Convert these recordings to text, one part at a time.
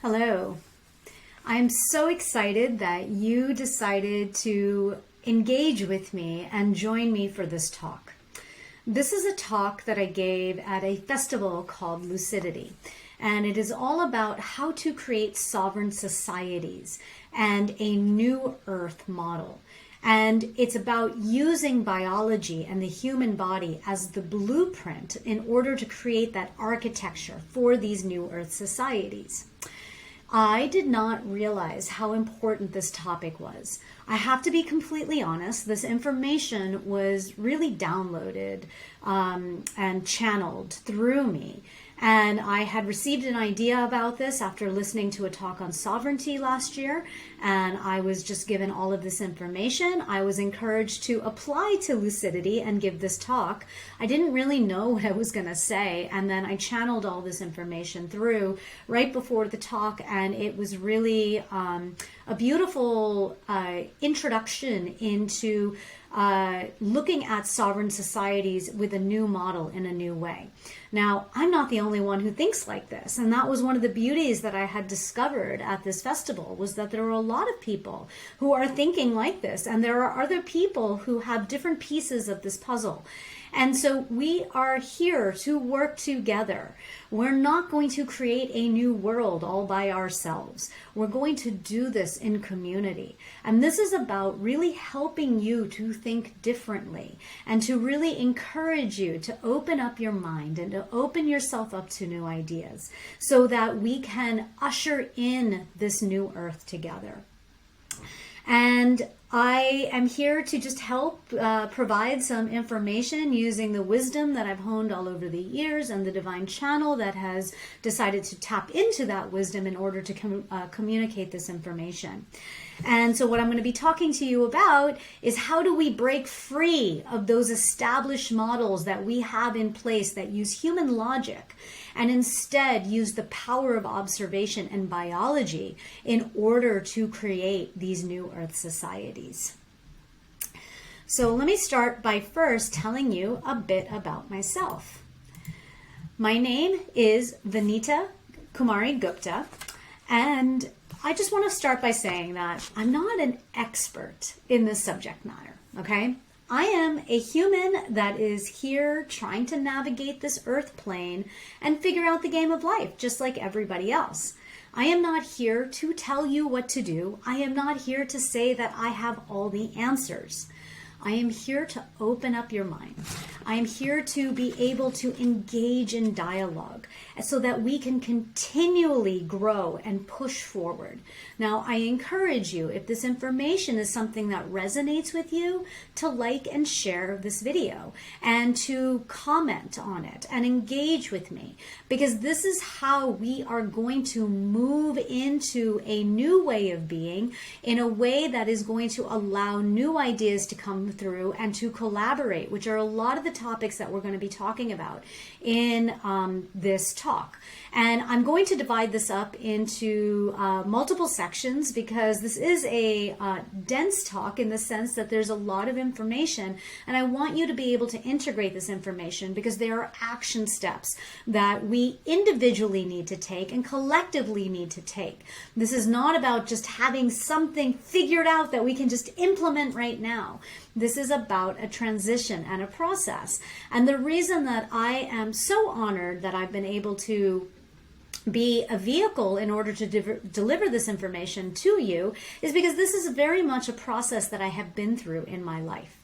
Hello. I'm so excited that you decided to engage with me and join me for this talk. This is a talk that I gave at a festival called Lucidity, and it is all about how to create sovereign societies and a new earth model. And it's about using biology and the human body as the blueprint in order to create that architecture for these new earth societies. I did not realize how important this topic was. I have to be completely honest, this information was really downloaded and channeled through me. And I had received an idea about this after listening to a talk on sovereignty last year, and I was just given all of this information. I was encouraged to apply to Lucidity and give this talk. I didn't really know what I was going to say, and then I channeled all this information through right before the talk, and it was really a beautiful introduction into looking at sovereign societies with a new model in a new way. Now, I'm not the only one who thinks like this, and that was one of the beauties that I had discovered at this festival, was that there are a lot of people who are thinking like this, and there are other people who have different pieces of this puzzle. And so we are here to work together. We're not going to create a new world all by ourselves. We're going to do this in community. And this is about really helping you to think differently and to really encourage you to open up your mind and to open yourself up to new ideas so that we can usher in this new earth together. And I am here to just help provide some information using the wisdom that I've honed all over the years and the divine channel that has decided to tap into that wisdom in order to communicate this information. And so what I'm going to be talking to you about is how do we break free of those established models that we have in place that use human logic and instead use the power of observation and biology in order to create these new earth societies. So let me start by first telling you a bit about myself. My name is Vanita Kumari Gupta, and I just want to start by saying that I'm not an expert in this subject matter, okay? I am a human that is here trying to navigate this earth plane and figure out the game of life, just like everybody else. I am not here to tell you what to do. I am not here to say that I have all the answers. I am here to open up your mind. I am here to be able to engage in dialogue so that we can continually grow and push forward. Now, I encourage you, if this information is something that resonates with you, to like and share this video and to comment on it and engage with me, because this is how we are going to move into a new way of being in a way that is going to allow new ideas to come through and to collaborate, which are a lot of the topics that we're going to be talking about in this talk. And I'm going to divide this up into multiple sections because this is a dense talk in the sense that there's a lot of information, and I want you to be able to integrate this information because there are action steps that we individually need to take and collectively need to take. This is not about just having something figured out that we can just implement right now. This is about a transition and a process. And the reason that I am so honored that I've been able to be a vehicle in order to deliver this information to you is because this is very much a process that I have been through in my life.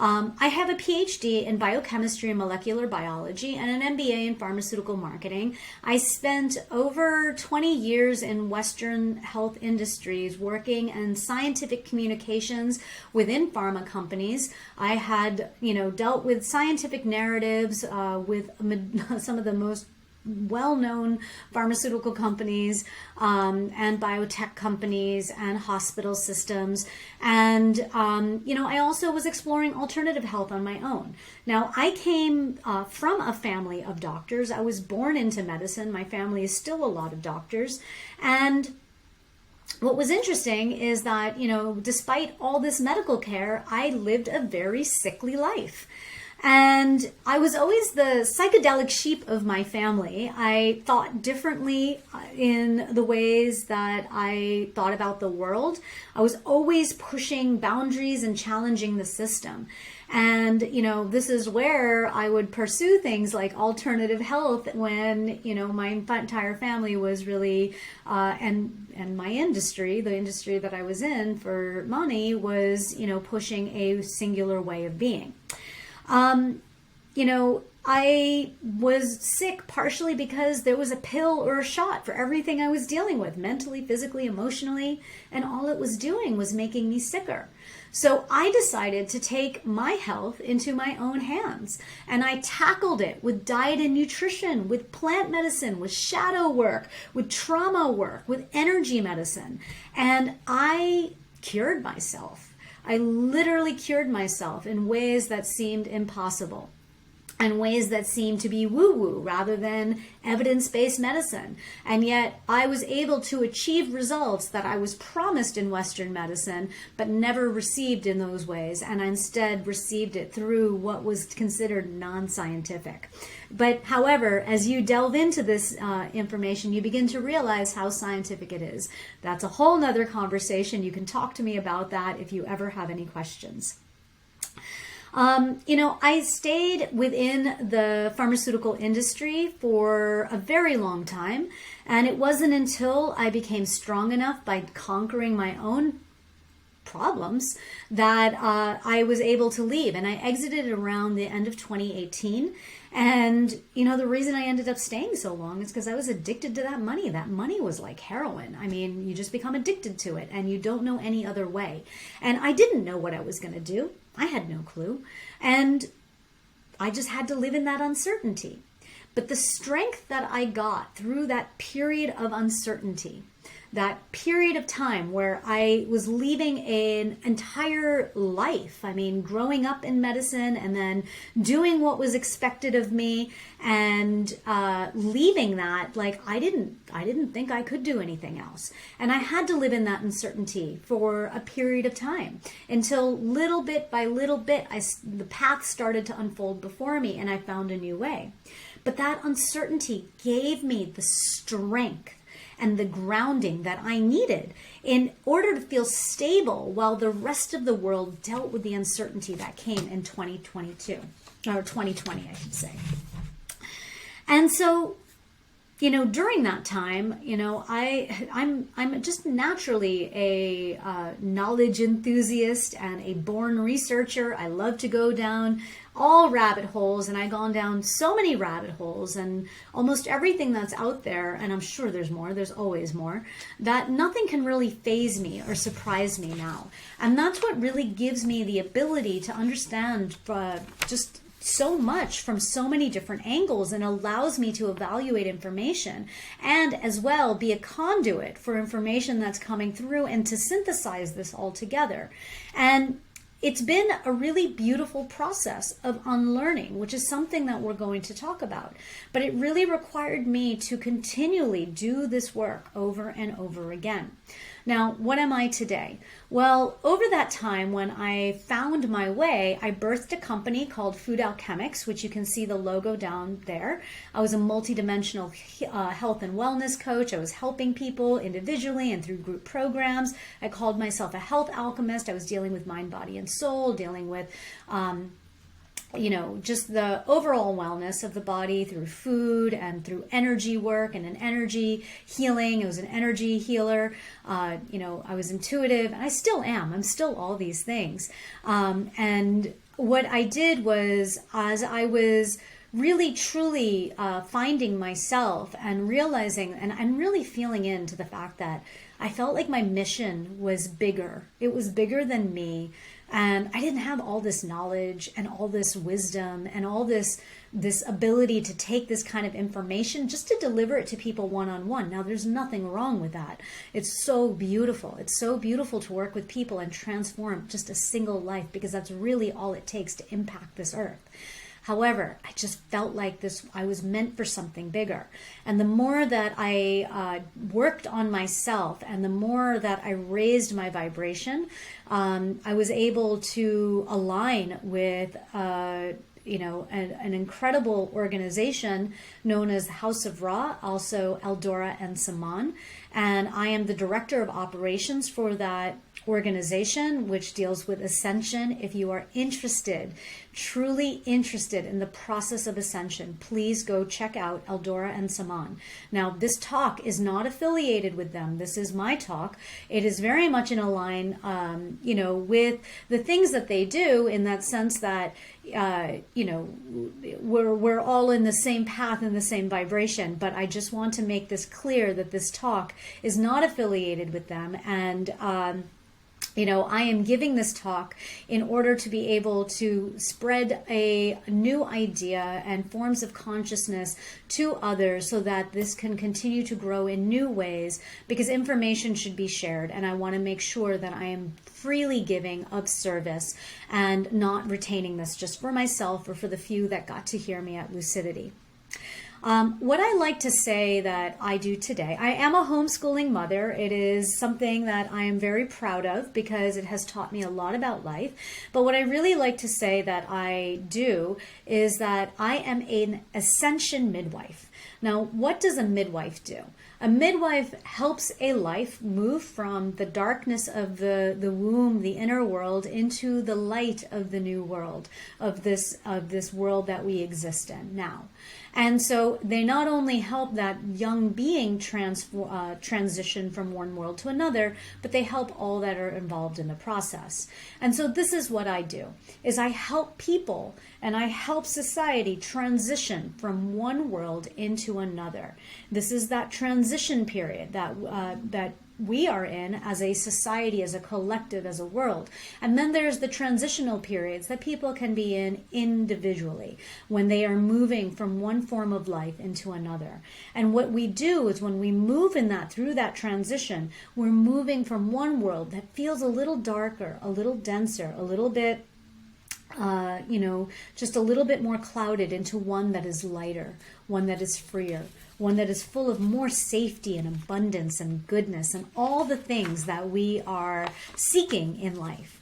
I have a PhD in biochemistry and molecular biology and an MBA in pharmaceutical marketing. I spent over 20 years in Western health industries working in scientific communications within pharma companies. I had, dealt with scientific narratives with some of the most well-known pharmaceutical companies and biotech companies and hospital systems. And, I also was exploring alternative health on my own. Now, I came from a family of doctors. I was born into medicine. My family is still a lot of doctors. And what was interesting is that, despite all this medical care, I lived a very sickly life. And I was always the psychedelic sheep of my family. I thought differently in the ways that I thought about the world. I was always pushing boundaries and challenging the system. And, this is where I would pursue things like alternative health when, my entire family was really, and my industry, the industry that I was in for money was, pushing a singular way of being. I was sick partially because there was a pill or a shot for everything I was dealing with, mentally, physically, emotionally, and all it was doing was making me sicker. So I decided to take my health into my own hands, and I tackled it with diet and nutrition, with plant medicine, with shadow work, with trauma work, with energy medicine, and I cured myself. I literally cured myself in ways that seemed impossible, and ways that seemed to be woo-woo rather than evidence-based medicine. And yet I was able to achieve results that I was promised in Western medicine, but never received in those ways. And I instead received it through what was considered non-scientific. But however, as you delve into this information, you begin to realize how scientific it is. That's a whole nother conversation. You can talk to me about that if you ever have any questions. I stayed within the pharmaceutical industry for a very long time, and it wasn't until I became strong enough by conquering my own problems that I was able to leave. And I exited around the end of 2018. And, the reason I ended up staying so long is because I was addicted to that money. That money was like heroin. I mean, you just become addicted to it and you don't know any other way. And I didn't know what I was going to do. I had no clue. And I just had to live in that uncertainty. But the strength that I got through that period of uncertainty, that period of time where I was leaving an entire life, I mean, growing up in medicine and then doing what was expected of me and leaving that, like I didn't think I could do anything else. And I had to live in that uncertainty for a period of time until little bit by little bit, the path started to unfold before me and I found a new way. But that uncertainty gave me the strength and the grounding that I needed in order to feel stable while the rest of the world dealt with the uncertainty that came in 2022, or 2020, I should say. And so, during that time, I'm just naturally a knowledge enthusiast and a born researcher. I love to go down all rabbit holes, and I've gone down so many rabbit holes and almost everything that's out there, and I'm sure there's more, there's always more, that nothing can really faze me or surprise me now. And that's what really gives me the ability to understand just so much from so many different angles and allows me to evaluate information and as well be a conduit for information that's coming through and to synthesize this all together. And it's been a really beautiful process of unlearning, which is something that we're going to talk about. But it really required me to continually do this work over and over again. Now, what am I today? Well, over that time when I found my way, I birthed a company called Food Alchemics, which you can see the logo down there. I was a multidimensional health and wellness coach. I was helping people individually and through group programs. I called myself a health alchemist. I was dealing with mind, body, and soul, dealing with just the overall wellness of the body through food and through energy work and an energy healing. I was an energy healer. I was intuitive, and I still am. I'm still all these things. And what I did was, as I was really truly finding myself and realizing and really feeling into the fact that I felt like my mission was bigger. It was bigger than me. And I didn't have all this knowledge and all this wisdom and all this ability to take this kind of information just to deliver it to people one-on-one. Now, there's nothing wrong with that. It's so beautiful. It's so beautiful to work with people and transform just a single life, because that's really all it takes to impact this earth. However, I just felt like I was meant for something bigger. And the more that I worked on myself and the more that I raised my vibration, I was able to align with, an incredible organization known as the House of Ra, also Eldora and Saman. And I am the director of operations for that organization, which deals with ascension. If you are interested, truly interested in the process of ascension, please go check out Eldora and Saman. Now, this talk is not affiliated with them. This is my talk. It is very much in a line, with the things that they do, in that sense that, we're all in the same path and the same vibration. But I just want to make this clear that this talk is not affiliated with them. And, I am giving this talk in order to be able to spread a new idea and forms of consciousness to others so that this can continue to grow in new ways, because information should be shared. And I want to make sure that I am freely giving of service and not retaining this just for myself or for the few that got to hear me at Lucidity. What I like to say that I do today, I am a homeschooling mother. It is something that I am very proud of because it has taught me a lot about life. But what I really like to say that I do is that I am an ascension midwife. Now, what does a midwife do? A midwife helps a life move from the darkness of the womb, the inner world, into the light of the new world, of this world that we exist in now. And so they not only help that young being transition from one world to another, but they help all that are involved in the process. And so this is what I do, is I help people and I help society transition from one world into another. This is that transition period that we are in as a society, as a collective, as a world. And then there's the transitional periods that people can be in individually when they are moving from one form of life into another. And what we do is when we move in that, through that transition, we're moving from one world that feels a little darker, a little denser, a little bit just a little bit more clouded, into one that is lighter, one that is freer, one that is full of more safety and abundance and goodness and all the things that we are seeking in life.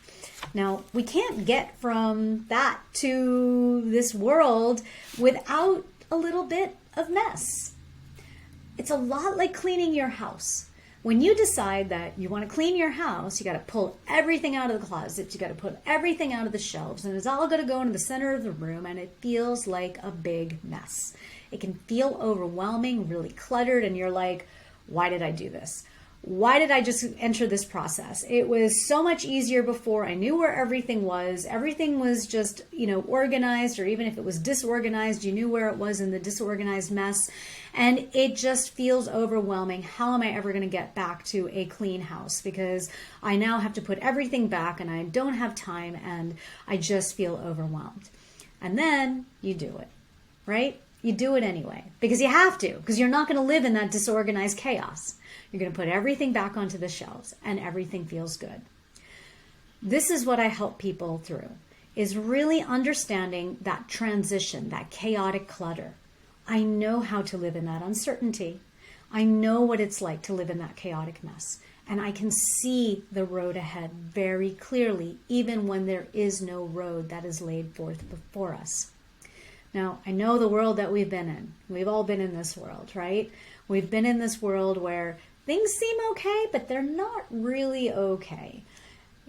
Now, we can't get from that to this world without a little bit of mess. It's a lot like cleaning your house. When you decide that you want to clean your house, you got to pull everything out of the closet, you got to put everything out of the shelves, and it's all going to go into the center of the room, and it feels like a big mess. It can feel overwhelming, really cluttered, and you're like, why did I do this? Why did I just enter this process? It was so much easier before. I knew where everything was. Everything was just, organized, or even if it was disorganized, you knew where it was in the disorganized mess. And it just feels overwhelming. How am I ever going to get back to a clean house? Because I now have to put everything back and I don't have time and I just feel overwhelmed. And then you do it, right? You do it anyway because you have to, because you're not going to live in that disorganized chaos. You're going to put everything back onto the shelves and everything feels good. This is what I help people through, is really understanding that transition, that chaotic clutter. I know how to live in that uncertainty. I know what it's like to live in that chaotic mess. And I can see the road ahead very clearly, even when there is no road that is laid forth before us. Now, I know the world that we've been in. We've all been in this world, right? We've been in this world where things seem okay, but they're not really okay.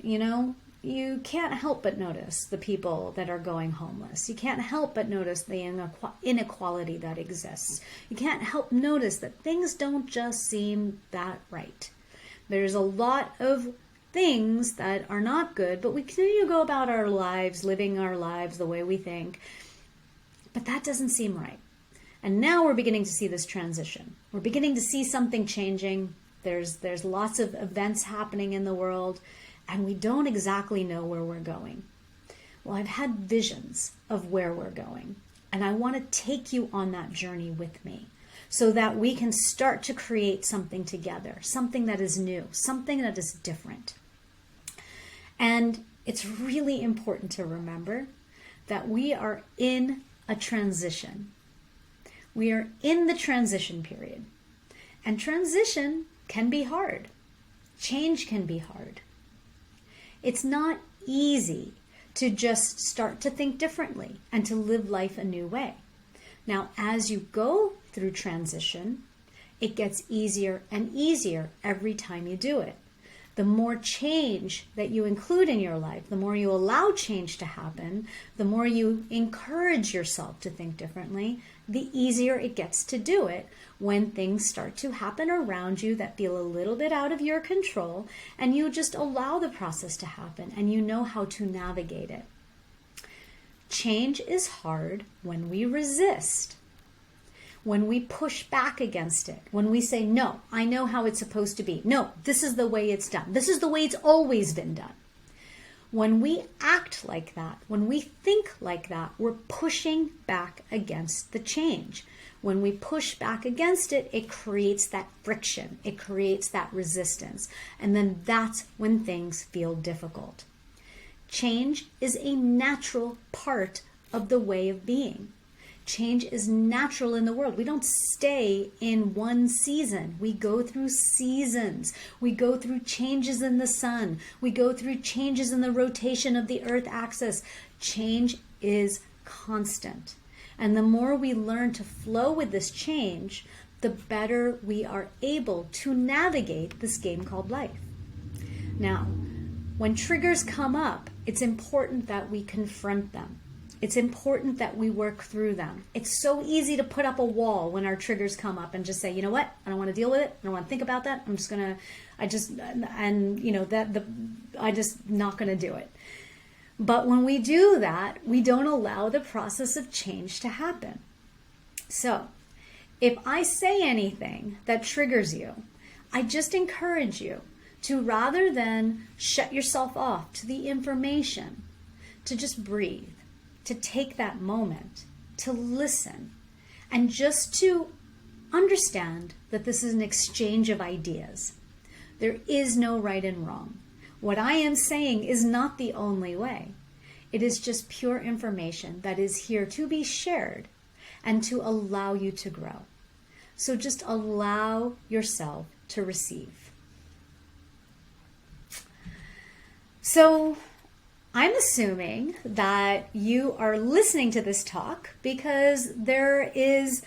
You can't help but notice the people that are going homeless. You can't help but notice the inequality that exists. You can't help notice that things don't just seem that right. There's a lot of things that are not good, but we continue to go about our lives, living our lives the way we think. But that doesn't seem right. And now we're beginning to see this transition. We're beginning to see something changing. There's lots of events happening in the world, and we don't exactly know where we're going. Well, I've had visions of where we're going, and I want to take you on that journey with me so that we can start to create something together, something that is new, something that is different. And it's really important to remember that we are in a transition. We are in the transition period. And transition can be hard. Change can be hard. It's not easy to just start to think differently and to live life a new way. Now, as you go through transition, it gets easier and easier every time you do it. The more change that you include in your life, the more you allow change to happen, the more you encourage yourself to think differently, the easier it gets to do it when things start to happen around you that feel a little bit out of your control, and you just allow the process to happen and you know how to navigate it. Change is hard when we resist. When we push back against it, when we say, no, I know how it's supposed to be. No, this is the way it's done. This is the way it's always been done. When we act like that, when we think like that, we're pushing back against the change. When we push back against it, it creates that friction. It creates that resistance. And then that's when things feel difficult. Change is a natural part of the way of being. Change is natural in the world. We don't stay in one season. We go through seasons. We go through changes in the sun. We go through changes in the rotation of the earth axis. Change is constant. And the more we learn to flow with this change, the better we are able to navigate this game called life. Now, when triggers come up, it's important that we confront them. It's important that we work through them. It's so easy to put up a wall when our triggers come up and just say, you know what? I don't want to deal with it. I don't want to think about that. I'm just not going to do it. But when we do that, we don't allow the process of change to happen. So if I say anything that triggers you, I just encourage you to, rather than shut yourself off to the information, to just breathe. To take that moment, to listen, and just to understand that this is an exchange of ideas. There is no right and wrong. What I am saying is not the only way. It is just pure information that is here to be shared and to allow you to grow. So just allow yourself to receive. So, I'm assuming that you are listening to this talk because there is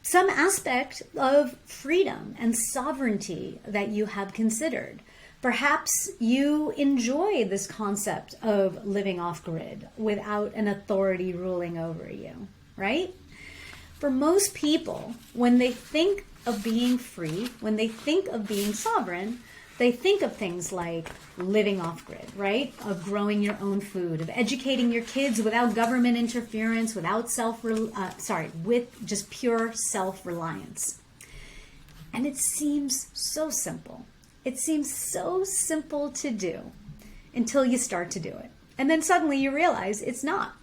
some aspect of freedom and sovereignty that you have considered. Perhaps you enjoy this concept of living off-grid without an authority ruling over you, right? For most people, when they think of being free, when they think of being sovereign, they think of things like living off-grid, right? Of growing your own food, of educating your kids without government interference, with just pure self-reliance. And it seems so simple. It seems so simple to do until you start to do it. And then suddenly you realize it's not.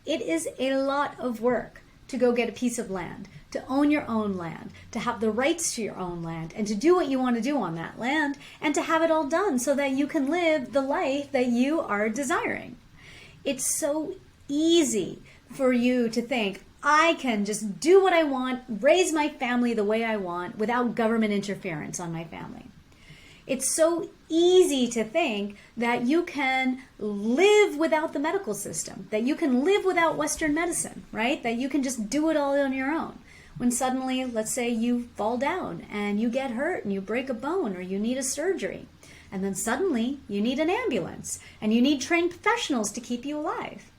It is a lot of work to go get a piece of land, to own your own land, to have the rights to your own land, and to do what you want to do on that land, and to have it all done so that you can live the life that you are desiring. It's so easy for you to think, I can just do what I want, raise my family the way I want without government interference on my family. It's so easy to think that you can live without the medical system, that you can live without Western medicine, right? That you can just do it all on your own. When suddenly, let's say you fall down and you get hurt and you break a bone or you need a surgery. And then suddenly you need an ambulance and you need trained professionals to keep you alive.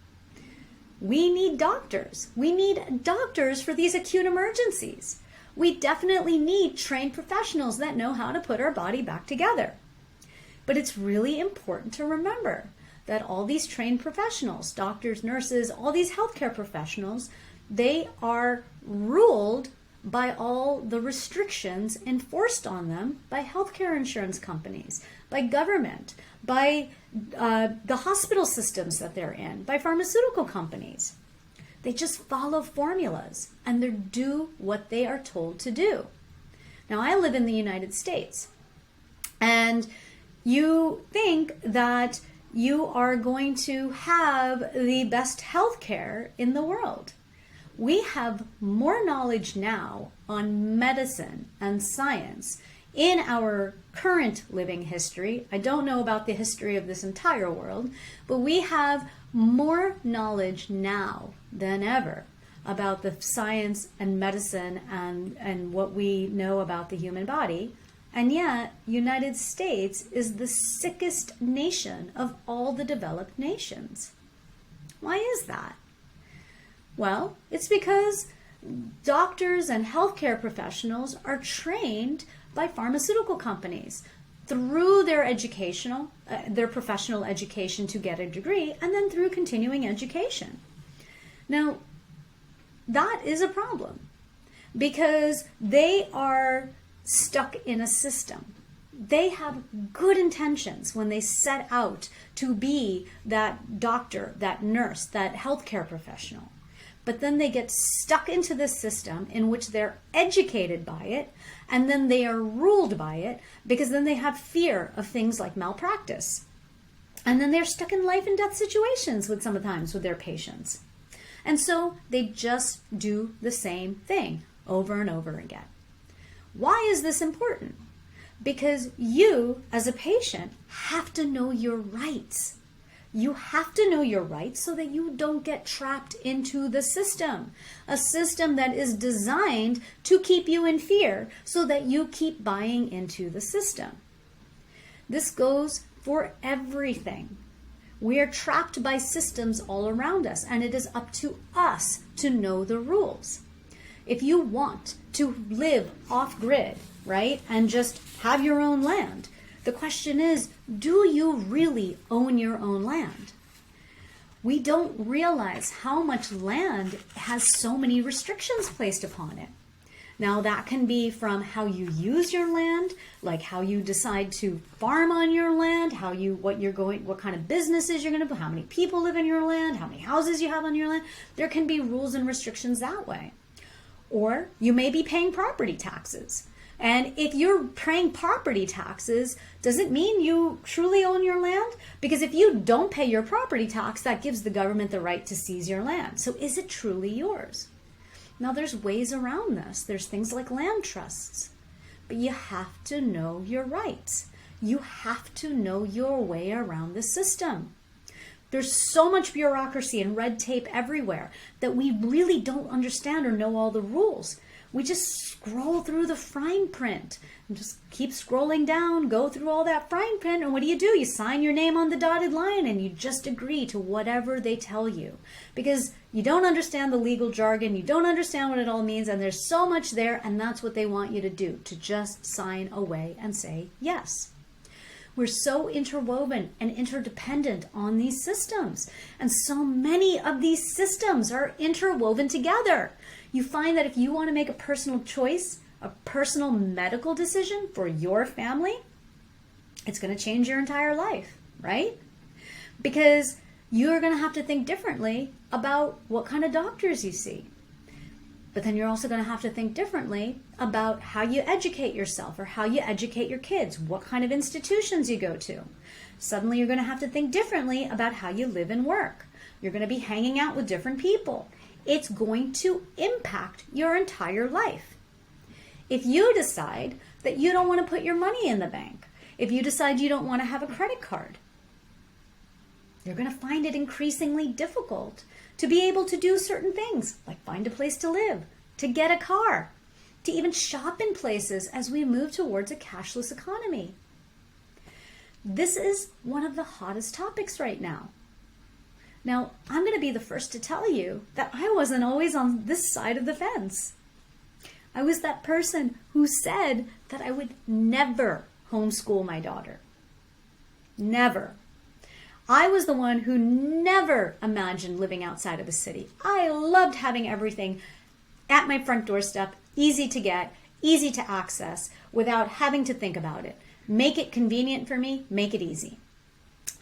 We need doctors. We need doctors for these acute emergencies. We definitely need trained professionals that know how to put our body back together. But it's really important to remember that all these trained professionals, doctors, nurses, all these healthcare professionals, they are ruled by all the restrictions enforced on them by healthcare insurance companies, by government, by the hospital systems that they're in, by pharmaceutical companies. They just follow formulas and they do what they are told to do. Now, I live in the United States, and you think that you are going to have the best healthcare in the world. We have more knowledge now on medicine and science in our current living history, I don't know about the history of this entire world, but we have more knowledge now than ever about the science and medicine and what we know about the human body. And yet, United States is the sickest nation of all the developed nations. Why is that? Well, it's because doctors and healthcare professionals are trained by pharmaceutical companies through their their professional education to get a degree, and then through continuing education. Now, that is a problem because they are stuck in a system. They have good intentions when they set out to be that doctor, that nurse, that healthcare professional. But then they get stuck into this system in which they're educated by it, and then they are ruled by it, because then they have fear of things like malpractice. And then they're stuck in life and death situations sometimes with their patients. And so they just do the same thing over and over again. Why is this important? Because you, as a patient, have to know your rights. You have to know your rights so that you don't get trapped into the system. A system that is designed to keep you in fear so that you keep buying into the system. This goes for everything. We are trapped by systems all around us, and it is up to us to know the rules. If you want to live off-grid, right, and just have your own land, the question is, do you really own your own land? We don't realize how much land has so many restrictions placed upon it. Now, that can be from how you use your land, like how you decide to farm on your land, what kind of businesses you're going to put, how many people live in your land, how many houses you have on your land. There can be rules and restrictions that way. Or you may be paying property taxes. And if you're paying property taxes, does it mean you truly own your land? Because if you don't pay your property tax, that gives the government the right to seize your land. So is it truly yours? Now, there's ways around this. There's things like land trusts. But you have to know your rights. You have to know your way around the system. There's so much bureaucracy and red tape everywhere that we really don't understand or know all the rules. We just scroll through the fine print and just keep scrolling down, go through all that fine print, and what do? You sign your name on the dotted line and you just agree to whatever they tell you. Because you don't understand the legal jargon, you don't understand what it all means, and there's so much there, and that's what they want you to do, to just sign away and say yes. We're so interwoven and interdependent on these systems. And so many of these systems are interwoven together. You find that if you want to make a personal choice, a personal medical decision for your family, it's going to change your entire life, right? Because you're going to have to think differently about what kind of doctors you see. But then you're also going to have to think differently about how you educate yourself or how you educate your kids, what kind of institutions you go to. Suddenly you're going to have to think differently about how you live and work. You're going to be hanging out with different people. It's going to impact your entire life. If you decide that you don't want to put your money in the bank, if you decide you don't want to have a credit card, you're going to find it increasingly difficult to be able to do certain things, like find a place to live, to get a car, to even shop in places as we move towards a cashless economy. This is one of the hottest topics right now. Now, I'm going to be the first to tell you that I wasn't always on this side of the fence. I was that person who said that I would never homeschool my daughter. Never. I was the one who never imagined living outside of the city. I loved having everything at my front doorstep, easy to get, easy to access, without having to think about it. Make it convenient for me, make it easy.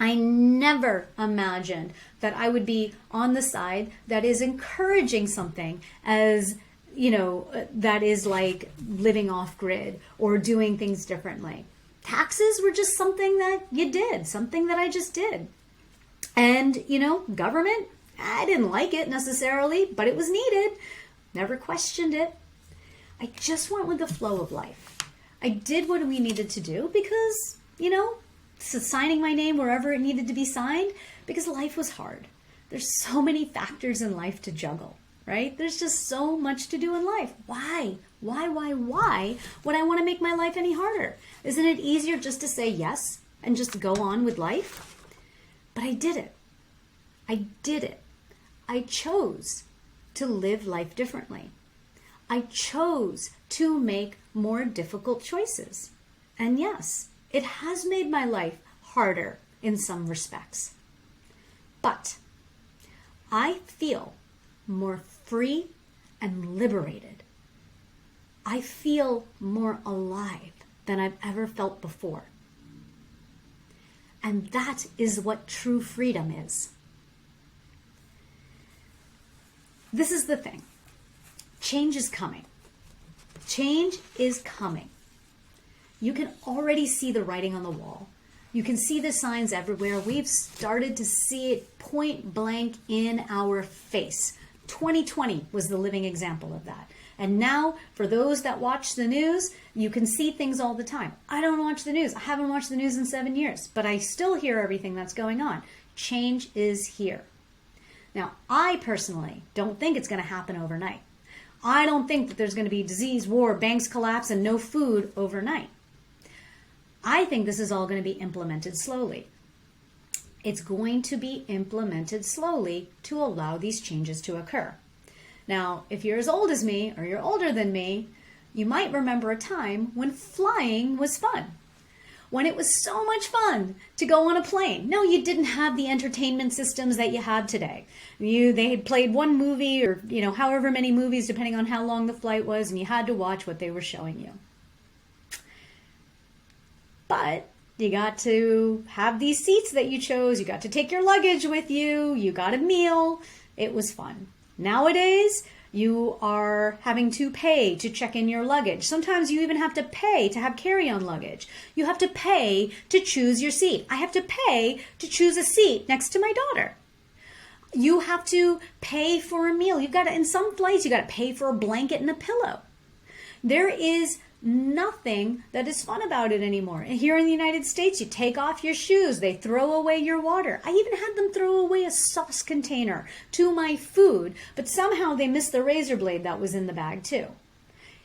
I never imagined that I would be on the side that is encouraging something as, that is like living off grid or doing things differently. Taxes were just something that you did, something that I just did. And, government, I didn't like it necessarily, but it was needed. Never questioned it. I just went with the flow of life. I did what we needed to do because, signing my name wherever it needed to be signed, because life was hard. There's so many factors in life to juggle, right? There's just so much to do in life. Why would I want to make my life any harder? Isn't it easier just to say yes and just go on with life? But I did it. I chose to live life differently. I chose to make more difficult choices. And yes, it has made my life harder in some respects. But I feel more free and liberated. I feel more alive than I've ever felt before. And that is what true freedom is. This is the thing. Change is coming. Change is coming. You can already see the writing on the wall. You can see the signs everywhere. We've started to see it point blank in our face. 2020 was the living example of that. And now, for those that watch the news, you can see things all the time. I don't watch the news. I haven't watched the news in 7 years, but I still hear everything that's going on. Change is here. Now, I personally don't think it's going to happen overnight. I don't think that there's going to be disease, war, banks collapse, and no food overnight. I think this is all going to be implemented slowly. It's going to be implemented slowly to allow these changes to occur. Now, if you're as old as me or you're older than me, you might remember a time when flying was fun. When it was so much fun to go on a plane. No, you didn't have the entertainment systems that you have today. They had played one movie or, however many movies, depending on how long the flight was, and you had to watch what they were showing you. But you got to have these seats that you chose. You got to take your luggage with you. You got a meal. It was fun. Nowadays, you are having to pay to check in your luggage. Sometimes you even have to pay to have carry-on luggage. You have to pay to choose your seat. I have to pay to choose a seat next to my daughter. You have to pay for a meal. In some flights, you got to pay for a blanket and a pillow. There is nothing that is fun about it anymore. And here in the United States, you take off your shoes, they throw away your water. I even had them throw away a sauce container to my food, but somehow they missed the razor blade that was in the bag too.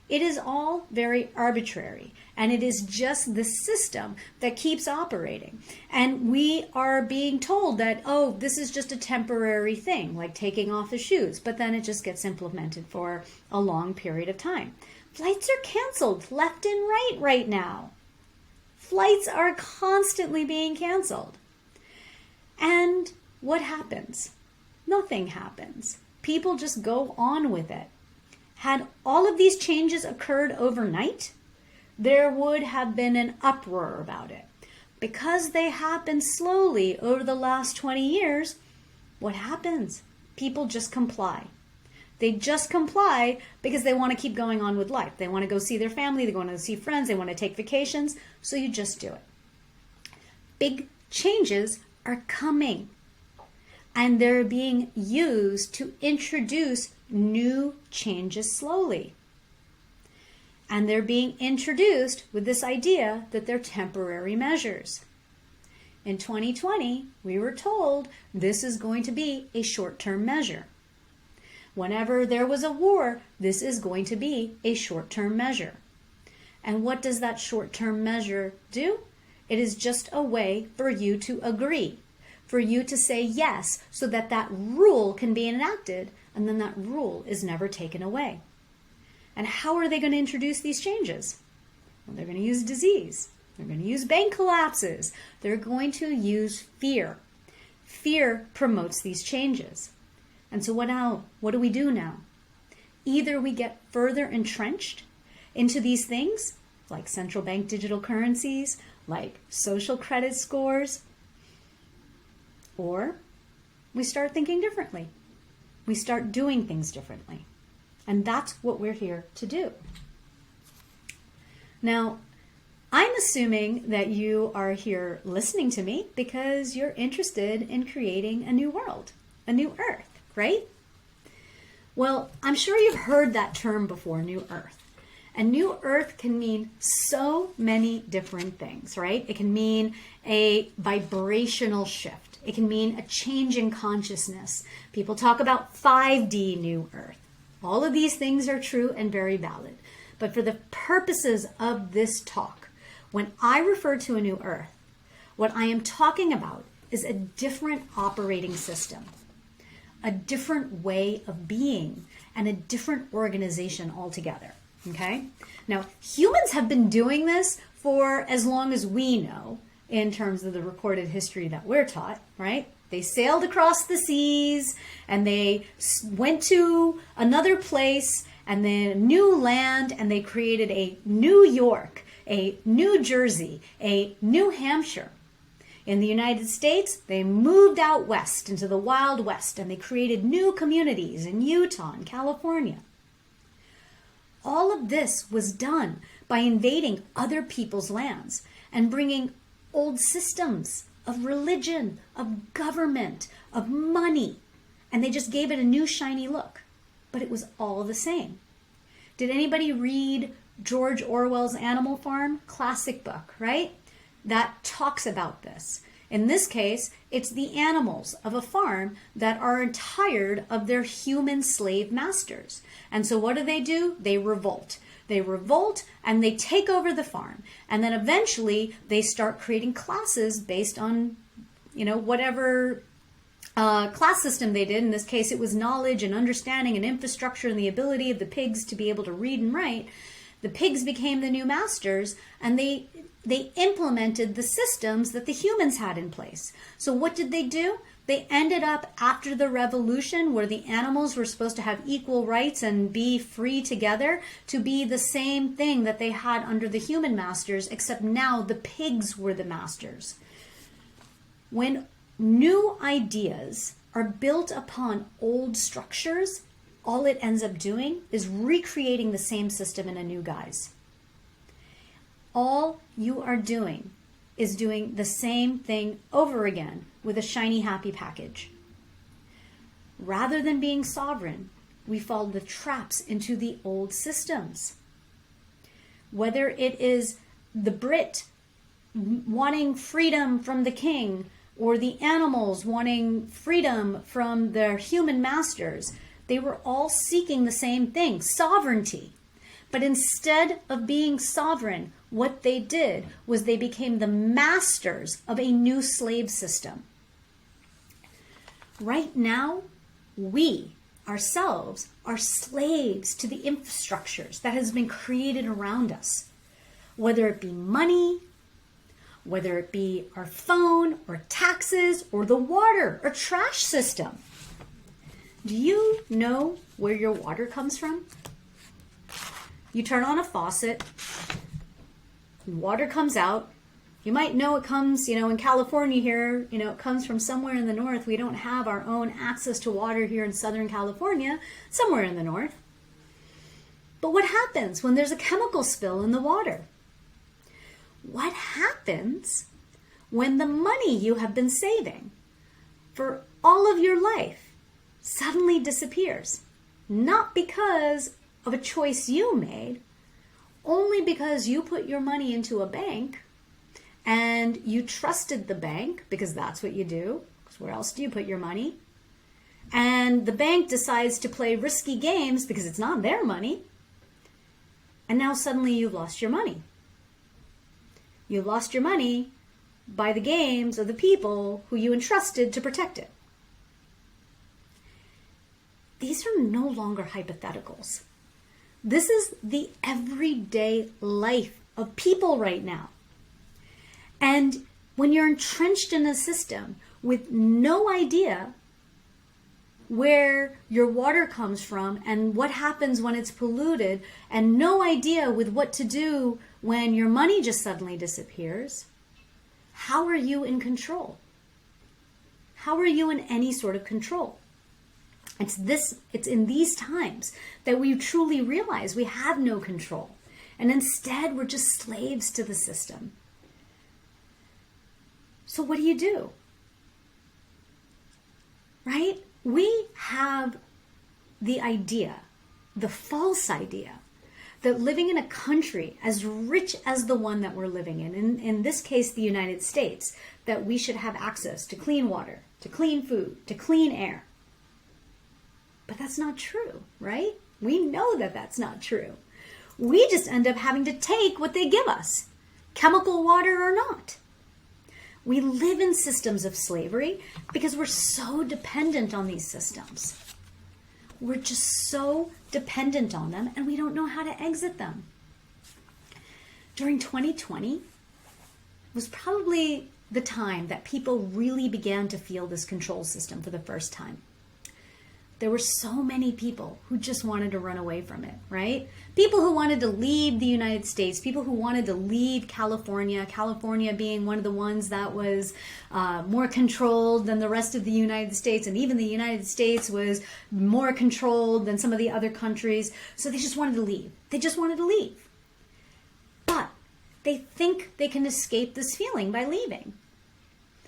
It is all very arbitrary, and it is just the system that keeps operating. And we are being told that, this is just a temporary thing, like taking off the shoes, but then it just gets implemented for a long period of time. Flights are canceled left and right now. Flights are constantly being canceled. And what happens? Nothing happens. People just go on with it. Had all of these changes occurred overnight, there would have been an uproar about it. Because they happened slowly over the last 20 years, what happens? People just comply. They just comply because they want to keep going on with life. They want to go see their family. They want to see friends. They want to take vacations. So you just do it. Big changes are coming. And they're being used to introduce new changes slowly. And they're being introduced with this idea that they're temporary measures. In 2020, we were told this is going to be a short-term measure. Whenever there was a war, this is going to be a short-term measure. And what does that short-term measure do? It is just a way for you to agree, for you to say yes, so that that rule can be enacted, and then that rule is never taken away. And how are they going to introduce these changes? Well, they're going to use disease. They're going to use bank collapses. They're going to use fear. Fear promotes these changes. And so what do we do now? Either we get further entrenched into these things, like central bank digital currencies, like social credit scores, or we start thinking differently. We start doing things differently. And that's what we're here to do. Now, I'm assuming that you are here listening to me because you're interested in creating a new world, a new earth. Right? Well, I'm sure you've heard that term before, New Earth. And new earth can mean so many different things, right? It can mean a vibrational shift. It can mean a change in consciousness. People talk about 5D new earth. All of these things are true and very valid. But for the purposes of this talk, when I refer to a new earth, what I am talking about is a different operating system, a different way of being, and a different organization altogether. Okay? Now, humans have been doing this for as long as we know in terms of the recorded history that we're taught, right? They sailed across the seas and they went to another place and then a new land, and they created a New York, a New Jersey, a New Hampshire. In the United States, they moved out west into the Wild West and they created new communities in Utah and California. All of this was done by invading other people's lands and bringing old systems of religion, of government, of money, and they just gave it a new shiny look. But it was all the same. Did anybody read George Orwell's Animal Farm? Classic book, right? That talks about this. In this case, it's the animals of a farm that are tired of their human slave masters. And so what do? They revolt. They revolt and they take over the farm. And then eventually they start creating classes based on, whatever class system they did. In this case, it was knowledge and understanding and infrastructure and the ability of the pigs to be able to read and write. The pigs became the new masters, and they implemented the systems that the humans had in place. So what did they do? They ended up, after the revolution, where the animals were supposed to have equal rights and be free together, to be the same thing that they had under the human masters, except now the pigs were the masters. When new ideas are built upon old structures, all it ends up doing is recreating the same system in a new guise. All you are doing is doing the same thing over again with a shiny, happy package. Rather than being sovereign, we fall the traps into the old systems. Whether it is the Brit wanting freedom from the king, or the animals wanting freedom from their human masters, they were all seeking the same thing, sovereignty. But instead of being sovereign, what they did was they became the masters of a new slave system. Right now, we ourselves are slaves to the infrastructures that has been created around us. Whether it be money, whether it be our phone or taxes or the water or trash system. Do you know where your water comes from? You turn on a faucet, water comes out. You might know it comes, in California here, it comes from somewhere in the north. We don't have our own access to water here in Southern California, somewhere in the north. But what happens when there's a chemical spill in the water? What happens when the money you have been saving for all of your life suddenly disappears? Not because of a choice you made, only because you put your money into a bank and you trusted the bank, because that's what you do, because where else do you put your money? And the bank decides to play risky games because it's not their money, and now suddenly you've lost your money. You lost your money by the games of the people who you entrusted to protect it. These are no longer hypotheticals. This is the everyday life of people right now. And when you're entrenched in a system with no idea where your water comes from and what happens when it's polluted, and no idea with what to do when your money just suddenly disappears, how are you in control? How are you in any sort of control? It's in these times that we truly realize we have no control. And instead, we're just slaves to the system. So what do? Right? We have the idea, the false idea, that living in a country as rich as the one that we're living in this case, the United States, that we should have access to clean water, to clean food, to clean air. But that's not true, right? We know that that's not true. We just end up having to take what they give us, chemical water or not. We live in systems of slavery because we're so dependent on these systems. We're just so dependent on them and we don't know how to exit them. During 2020 was probably the time that people really began to feel this control system for the first time. There were so many people who just wanted to run away from it, right? People who wanted to leave the United States, people who wanted to leave California, California being one of the ones that was more controlled than the rest of the United States, and even the United States was more controlled than some of the other countries. So they just wanted to leave. They just wanted to leave. But they think they can escape this feeling by leaving.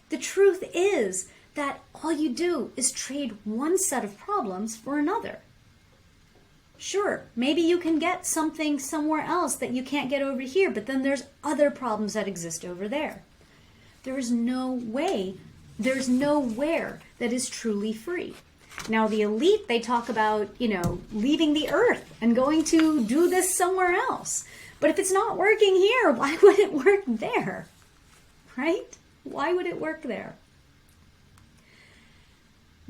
The truth is that all you do is trade one set of problems for another. Sure, maybe you can get something somewhere else that you can't get over here, but then there's other problems that exist over there. There's nowhere that is truly free. Now, the elite, they talk about, leaving the earth and going to do this somewhere else. But if it's not working here, why would it work there? Right? Why would it work there?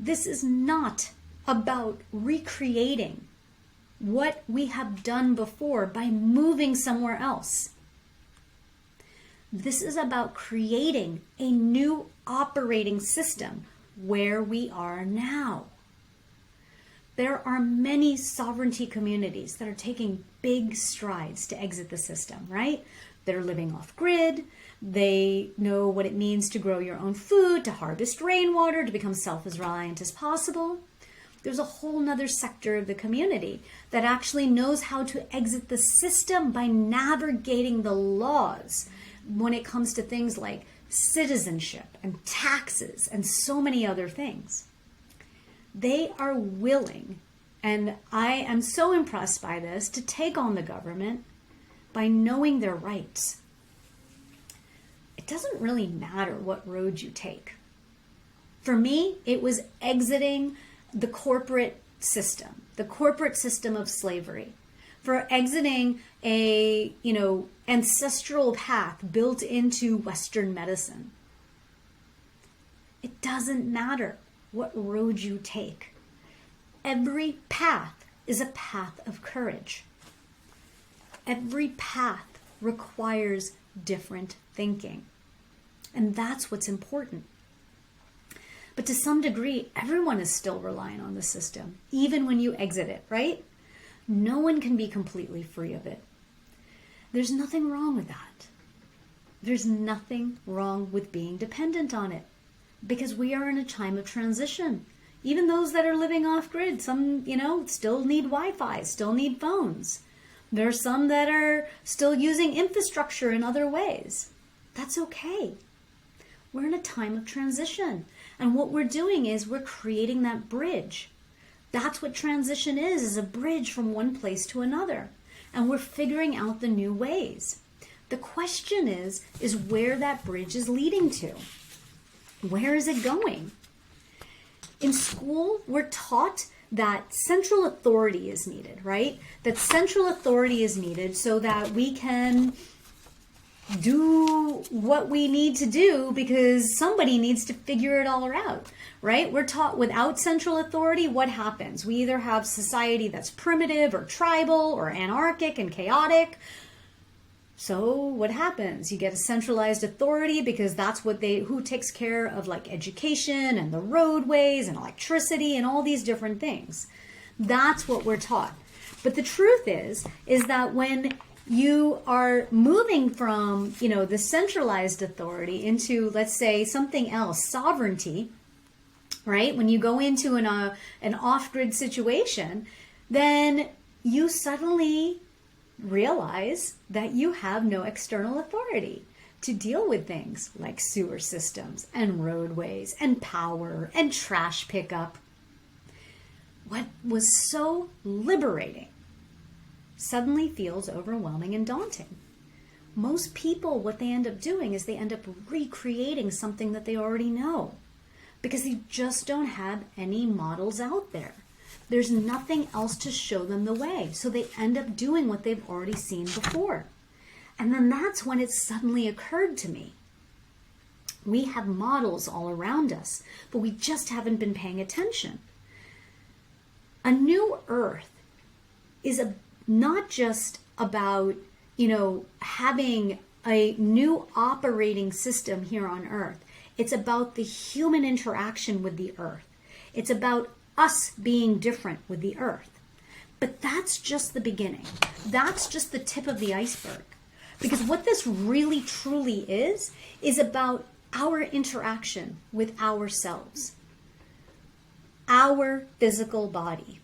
This is not about recreating what we have done before by moving somewhere else. This is about creating a new operating system where we are now. There are many sovereignty communities that are taking big strides to exit the system, right? They're living off grid. They know what it means to grow your own food, to harvest rainwater, to become self-reliant as possible. There's a whole nother sector of the community that actually knows how to exit the system by navigating the laws when it comes to things like citizenship and taxes and so many other things. They are willing, and I am so impressed by this, to take on the government by knowing their rights. It doesn't really matter what road you take. For me, it was exiting the corporate system of slavery, for exiting a, ancestral path built into Western medicine. It doesn't matter what road you take. Every path is a path of courage. Every path requires different thinking. And that's what's important. But to some degree, everyone is still relying on the system, even when you exit it, right? No one can be completely free of it. There's nothing wrong with that. There's nothing wrong with being dependent on it, because we are in a time of transition. Even those that are living off grid, some, still need Wi-Fi, still need phones. There are some that are still using infrastructure in other ways. That's okay. We're in a time of transition. And what we're doing is we're creating that bridge. That's what transition is a bridge from one place to another. And we're figuring out the new ways. The question is where that bridge is leading to. Where is it going? In school, we're taught that central authority is needed, right? That central authority is needed so that we can do what we need to do because somebody needs to figure it all out, right? We're taught without central authority, what happens? We either have society that's primitive or tribal or anarchic and chaotic. So what happens? You get a centralized authority because that's who takes care of like education and the roadways and electricity and all these different things. That's what we're taught. But the truth is that when you are moving from, the centralized authority into, let's say, something else, sovereignty, right? When you go into an off-grid situation, then you suddenly realize that you have no external authority to deal with things like sewer systems and roadways and power and trash pickup. What was so liberating, suddenly feels overwhelming and daunting. Most people, what they end up doing is they end up recreating something that they already know because they just don't have any models out there. There's nothing else to show them the way. So they end up doing what they've already seen before. And then that's when it suddenly occurred to me. We have models all around us, but we just haven't been paying attention. A new earth is not just about, having a new operating system here on earth. It's about the human interaction with the earth. It's about us being different with the earth. But that's just the beginning. That's just the tip of the iceberg. Because what this really truly is about our interaction with ourselves, our physical body.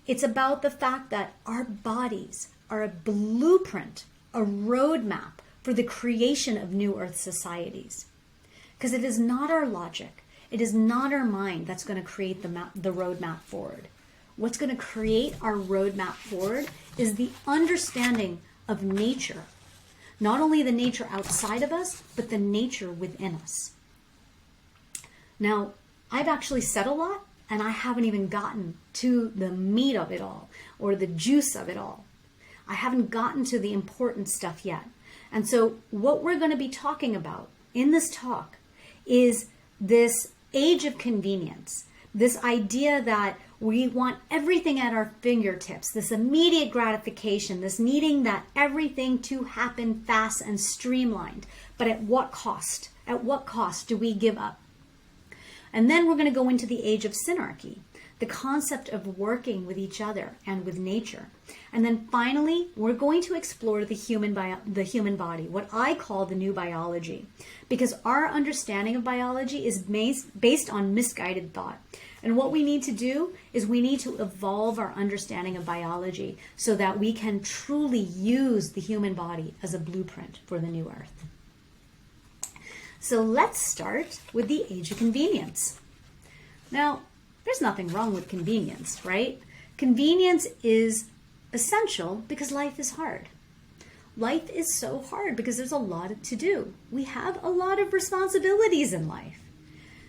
It's about the fact that our bodies are a blueprint, a roadmap for the creation of New Earth societies. Because it is not our logic, it is not our mind that's going to create the roadmap forward. What's going to create our roadmap forward is the understanding of nature. Not only the nature outside of us, but the nature within us. Now, I've actually said a lot, and I haven't even gotten to the meat of it all, or the juice of it all. I haven't gotten to the important stuff yet. And so what we're going to be talking about in this talk is this age of convenience, this idea that we want everything at our fingertips, this immediate gratification, this needing that everything to happen fast and streamlined. But at what cost? At what cost do we give up? And then we're going to go into the age of synarchy, the concept of working with each other and with nature. And then finally, we're going to explore the human body, what I call the new biology, because our understanding of biology is based on misguided thought. And what we need to do is we need to evolve our understanding of biology so that we can truly use the human body as a blueprint for the new earth. So let's start with the age of convenience. Now, there's nothing wrong with convenience, right? Convenience is essential because life is hard. Life is so hard because there's a lot to do. We have a lot of responsibilities in life.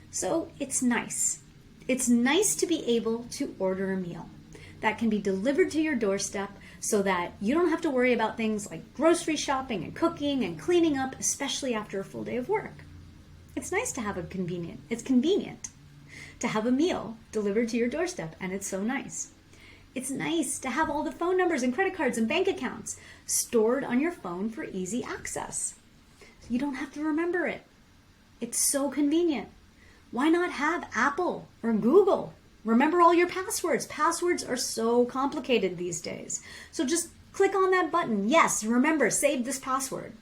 So it's nice. It's nice to be able to order a meal that can be delivered to your doorstep so that you don't have to worry about things like grocery shopping and cooking and cleaning up, especially after a full day of work. It's nice to have it's convenient to have a meal delivered to your doorstep, and it's so nice. It's nice to have all the phone numbers and credit cards and bank accounts stored on your phone for easy access. You don't have to remember it. It's so convenient. Why not have Apple or Google? Remember all your passwords. Passwords are so complicated these days. So just click on that button. Yes, remember, save this password.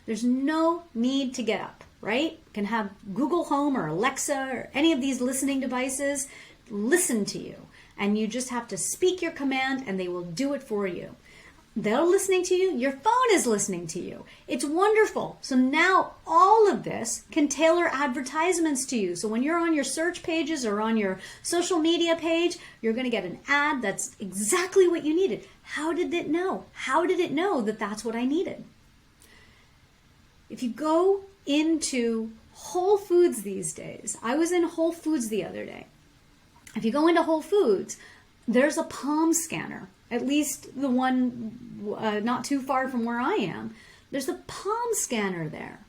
There's no need to get up, right? You can have Google Home or Alexa or any of these listening devices listen to you. And you just have to speak your command and they will do it for you. They're listening to you. Your phone is listening to you. It's wonderful. So now all of this can tailor advertisements to you. So when you're on your search pages or on your social media page, you're going to get an ad that's exactly what you needed. How did it know? How did it know that that's what I needed? If you go into Whole Foods these days, I was in Whole Foods the other day. If you go into Whole Foods, there's a palm scanner. At least the one not too far from where I am. There's a palm scanner there.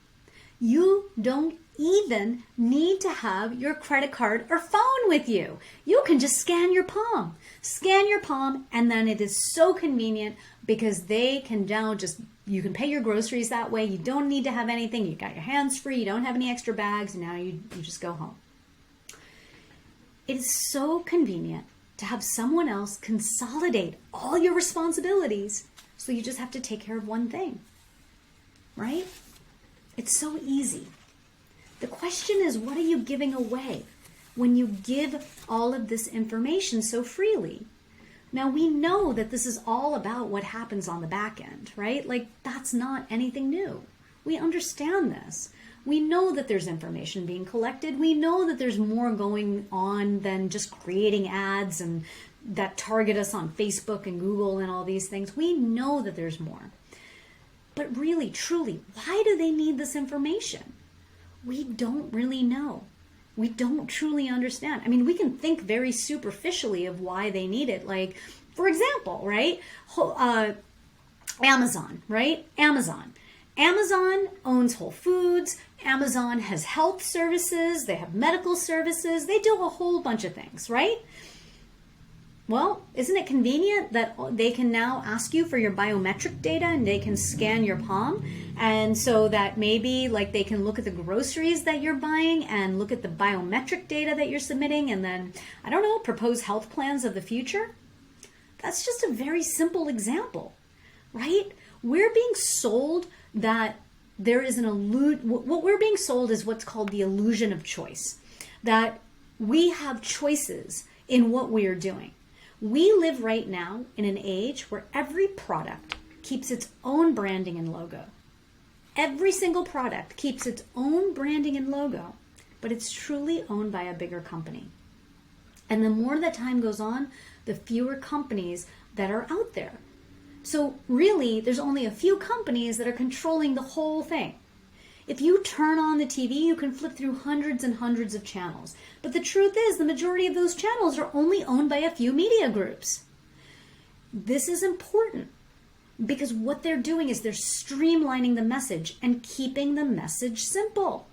You don't even need to have your credit card or phone with you. You can just scan your palm. Scan your palm, and then it is so convenient because they can now you can pay your groceries that way. You don't need to have anything. You got your hands free. You don't have any extra bags. And now you just go home. It is so convenient to have someone else consolidate all your responsibilities so you just have to take care of one thing, right? It's so easy. The question is, what are you giving away when you give all of this information so freely? Now, we know that this is all about what happens on the back end, right? Like, that's not anything new. We understand this. We know that there's information being collected. We know that there's more going on than just creating ads and that target us on Facebook and Google and all these things. We know that there's more. But really, truly, why do they need this information? We don't really know. We don't truly understand. I mean, we can think very superficially of why they need it. Like, for example, right? Amazon, right? Amazon owns Whole Foods. Amazon has health services. They have medical services. They do a whole bunch of things, right? Well, isn't it convenient that they can now ask you for your biometric data and they can scan your palm? And so that maybe like they can look at the groceries that you're buying and look at the biometric data that you're submitting and then, I don't know, propose health plans of the future? That's just a very simple example, right? We're being sold that there is what we're being sold is what's called the illusion of choice, that we have choices in what we are doing. We live right now in an age where every product keeps its own branding and logo. Every single product keeps its own branding and logo, but it's truly owned by a bigger company. And the more that time goes on, the fewer companies that are out there. So really, there's only a few companies that are controlling the whole thing. If you turn on the TV, you can flip through hundreds and hundreds of channels. But the truth is, the majority of those channels are only owned by a few media groups. This is important because what they're doing is they're streamlining the message and keeping the message simple.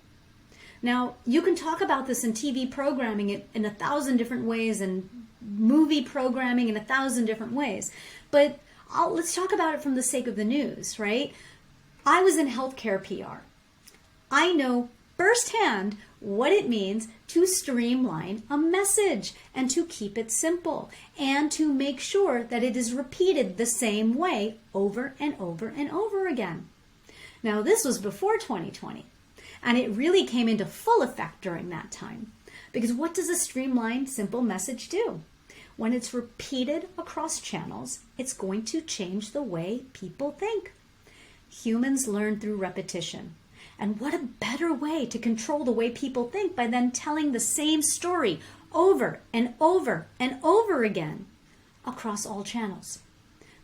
Now, you can talk about this in TV programming in 1,000 different ways and movie programming in 1,000 different ways. But let's talk about it from the sake of the news, right? I was in healthcare PR. I know firsthand what it means to streamline a message and to keep it simple and to make sure that it is repeated the same way over and over and over again. Now, this was before 2020, and it really came into full effect during that time. Because what does a streamlined, simple message do? When it's repeated across channels, it's going to change the way people think. Humans learn through repetition. And what a better way to control the way people think by then telling the same story over and over and over again across all channels.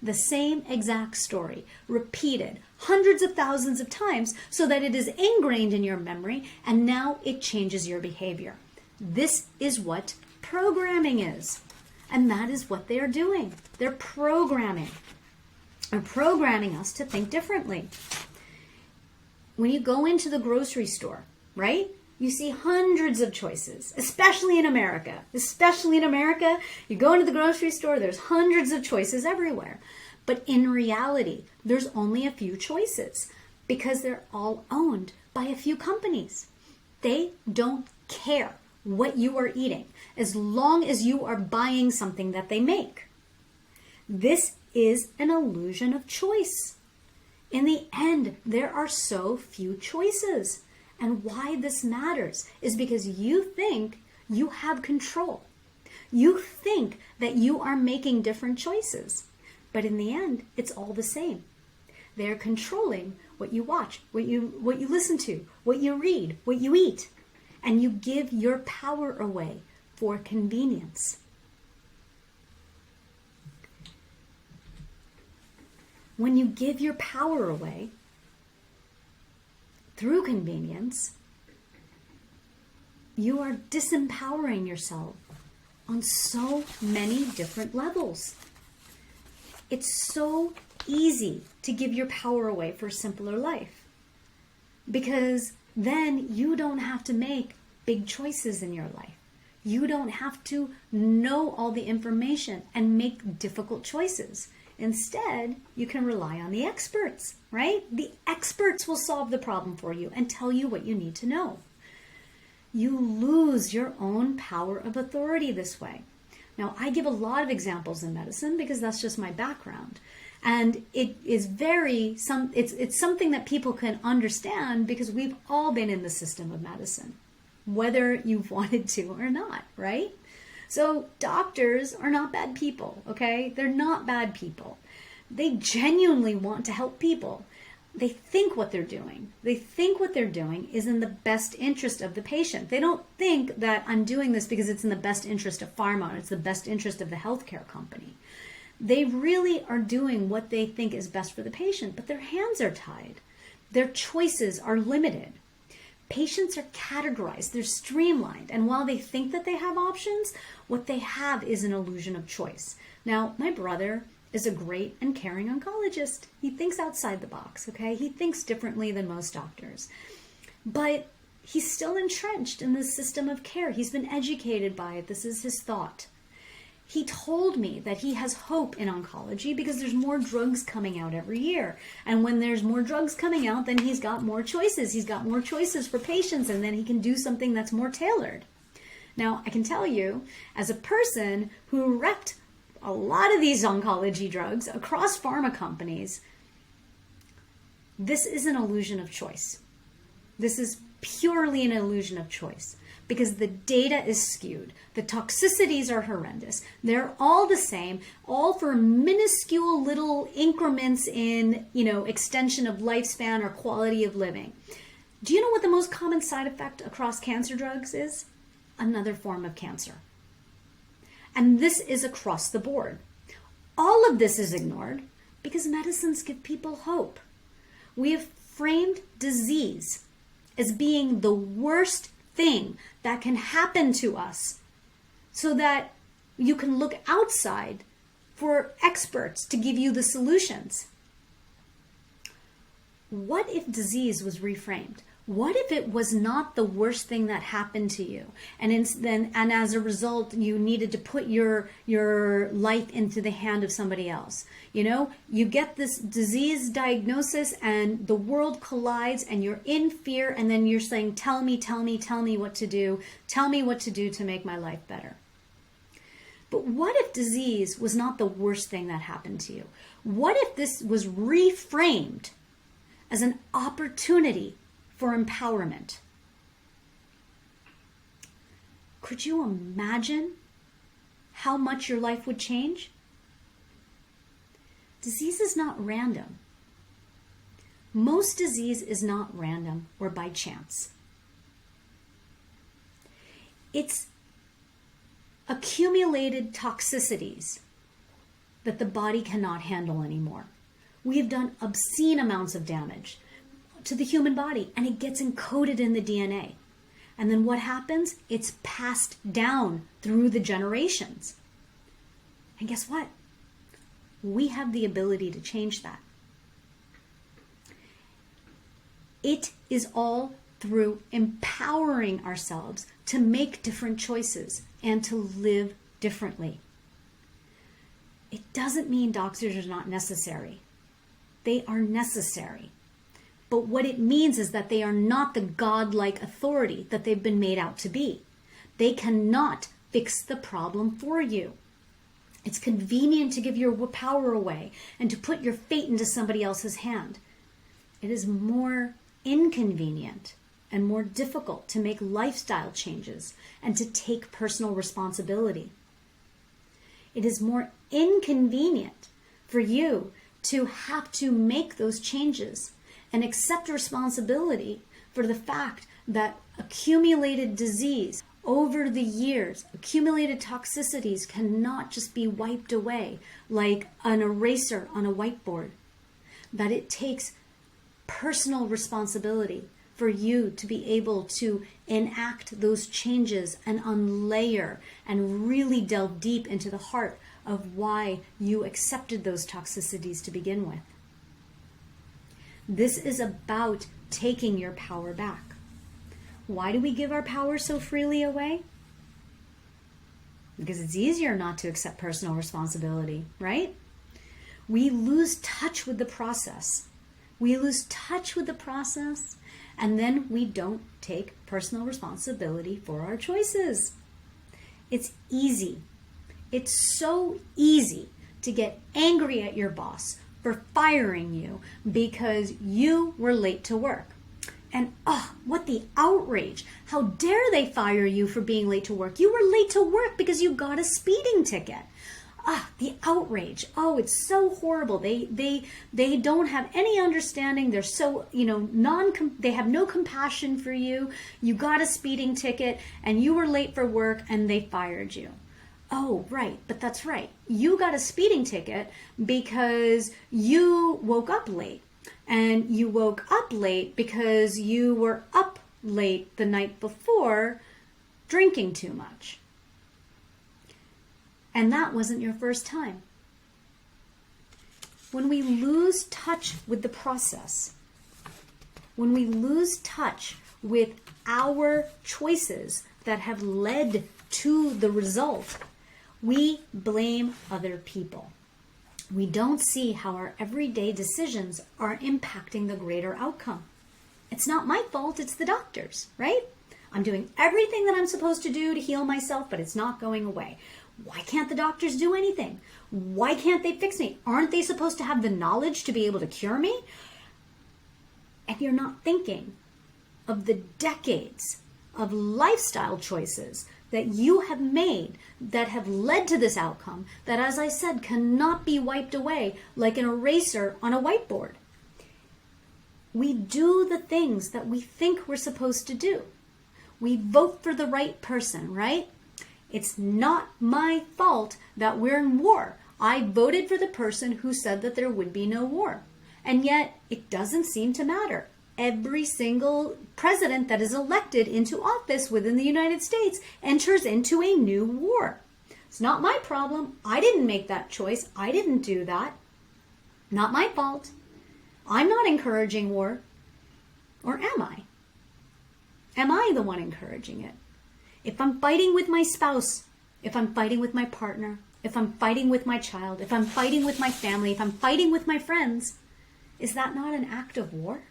The same exact story, repeated hundreds of thousands of times so that it is ingrained in your memory and now it changes your behavior. This is what programming is. And that is what they are doing. They're programming. They're programming us to think differently. When you go into the grocery store, right? You see hundreds of choices, especially in America. Especially in America, you go into the grocery store, there's hundreds of choices everywhere. But in reality, there's only a few choices because they're all owned by a few companies. They don't care what you are eating as long as you are buying something that they make. This is an illusion of choice. In the end, there are so few choices. And why this matters is because you think you have control. You think that you are making different choices. But in the end, it's all the same. They're controlling what you watch, what you listen to, what you read, what you eat. And you give your power away for convenience. When you give your power away through convenience, you are disempowering yourself on so many different levels. It's so easy to give your power away for a simpler life because then you don't have to make big choices in your life. You don't have to know all the information and make difficult choices. Instead, you can rely on the experts, right? The experts will solve the problem for you and tell you what you need to know. You lose your own power of authority this way. Now, I give a lot of examples in medicine because that's just my background. And it is it's something that people can understand because we've all been in the system of medicine, whether you've wanted to or not, right? So doctors are not bad people, okay? They're not bad people. They genuinely want to help people. they think what they're doing. They think what they're doing is in the best interest of the patient. They don't think that I'm doing this because it's in the best interest of pharma, or it's the best interest of the healthcare company. They really are doing what they think is best for the patient, but their hands are tied. Their choices are limited. Patients are categorized, they're streamlined, and while they think that they have options, what they have is an illusion of choice. Now, my brother is a great and caring oncologist. He thinks outside the box, okay? He thinks differently than most doctors. But he's still entrenched in this system of care. He's been educated by it. This is his thought. He told me that he has hope in oncology because there's more drugs coming out every year. And when there's more drugs coming out, then he's got more choices. He's got more choices for patients, and then he can do something that's more tailored. Now, I can tell you, as a person who repped a lot of these oncology drugs across pharma companies, this is an illusion of choice. This is purely an illusion of choice because the data is skewed. The toxicities are horrendous. They're all the same, all for minuscule little increments in, extension of lifespan or quality of living. Do you know what the most common side effect across cancer drugs is? Another form of cancer. And this is across the board. All of this is ignored because medicines give people hope. We have framed disease as being the worst thing that can happen to us so that you can look outside for experts to give you the solutions. What if disease was reframed? What if it was not the worst thing that happened to you? And as a result, you needed to put your life into the hand of somebody else. You get this disease diagnosis and the world collides and you're in fear, and then you're saying, tell me what to do. Tell me what to do to make my life better. But what if disease was not the worst thing that happened to you? What if this was reframed as an opportunity for empowerment? Could you imagine how much your life would change? Disease is not random. Most disease is not random or by chance. It's accumulated toxicities that the body cannot handle anymore. We have done obscene amounts of damage to the human body, and it gets encoded in the DNA. And then what happens? It's passed down through the generations. And guess what? We have the ability to change that. It is all through empowering ourselves to make different choices and to live differently. It doesn't mean doctors are not necessary. They are necessary. But what it means is that they are not the godlike authority that they've been made out to be. They cannot fix the problem for you. It's convenient to give your power away and to put your fate into somebody else's hand. It is more inconvenient and more difficult to make lifestyle changes and to take personal responsibility. It is more inconvenient for you to have to make those changes and accept responsibility for the fact that accumulated disease over the years, accumulated toxicities cannot just be wiped away like an eraser on a whiteboard. That it takes personal responsibility for you to be able to enact those changes and unlayer and really delve deep into the heart of why you accepted those toxicities to begin with. This is about taking your power back. Why do we give our power so freely away? Because it's easier not to accept personal responsibility, right? We lose touch with the process. We lose touch with the process, and then we don't take personal responsibility for our choices. It's easy. It's so easy to get angry at your boss for firing you because you were late to work. And what the outrage. How dare they fire you for being late to work? You were late to work because you got a speeding ticket. the outrage. Oh, it's so horrible. They don't have any understanding. They're so, they have no compassion for you. You got a speeding ticket and you were late for work and they fired you. Oh, right. But that's right. You got a speeding ticket because you woke up late. And you woke up late because you were up late the night before drinking too much. And that wasn't your first time. When we lose touch with the process, when we lose touch with our choices that have led to the result, we blame other people. We don't see how our everyday decisions are impacting the greater outcome. It's not my fault, it's the doctor's, right? I'm doing everything that I'm supposed to do to heal myself, but it's not going away. Why can't the doctors do anything? Why can't they fix me? Aren't they supposed to have the knowledge to be able to cure me? And you're not thinking of the decades of lifestyle choices that you have made that have led to this outcome that, as I said, cannot be wiped away like an eraser on a whiteboard. We do the things that we think we're supposed to do. We vote for the right person, right? It's not my fault that we're in war. I voted for the person who said that there would be no war. And yet, it doesn't seem to matter. Every single president that is elected into office within the United States enters into a new war. It's not my problem. I didn't make that choice. I didn't do that. Not my fault. I'm not encouraging war. Or am I? Am I the one encouraging it? If I'm fighting with my spouse, if I'm fighting with my partner, if I'm fighting with my child, if I'm fighting with my family, if I'm fighting with my friends, is that not an act of war?